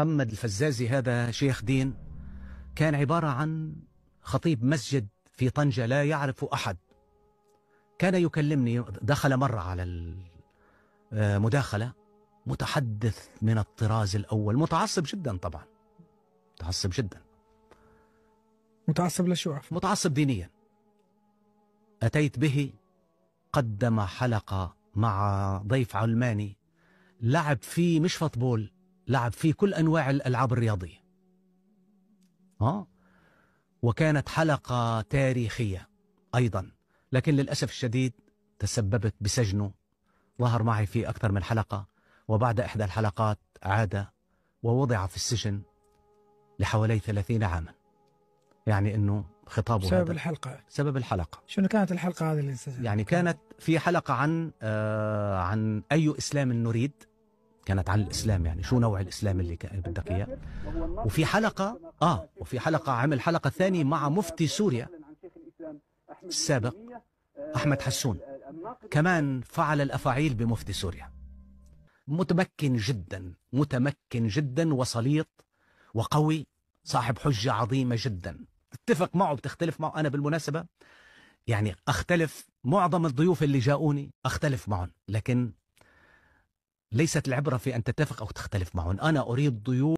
محمد الفزازي هذا شيخ دين، كان عبارة عن خطيب مسجد في طنجة لا يعرف أحد. كان يكلمني، دخل مرة على المداخلة متحدث من الطراز الأول، متعصب جدا طبعا، متعصب جدا. متعصب لشو؟ متعصب دينيا. أتيت به، قدم حلقة مع ضيف علماني لعب فيه مش فوتبول، لعب فيه كل أنواع الألعاب الرياضية. وكانت حلقة تاريخية أيضا، لكن للأسف الشديد تسببت بسجنه. ظهر معي في أكثر من حلقة، وبعد إحدى الحلقات عاد ووضع في السجن لحوالي 30 عاما. يعني أنه خطابه بسبب هذا الحلقة. سبب الحلقة. شنو كانت الحلقة هذه اللي سجلت؟ يعني كانت في حلقة عن أي إسلام نريد، كانت عن الإسلام، يعني شو نوع الإسلام اللي بدك إياه. وفي حلقة عمل حلقة ثانية مع مفتي سوريا السابق أحمد حسون، كمان فعل الأفاعيل بمفتي سوريا. متمكن جدا، متمكن جدا وسليط وقوي، صاحب حجة عظيمة جدا. تتفق معه بتختلف معه. أنا بالمناسبة يعني أختلف، معظم الضيوف اللي جاءوني أختلف معهم، لكن ليست العبرة في أن تتفق أو تختلف معهم. أنا أريد ضيوف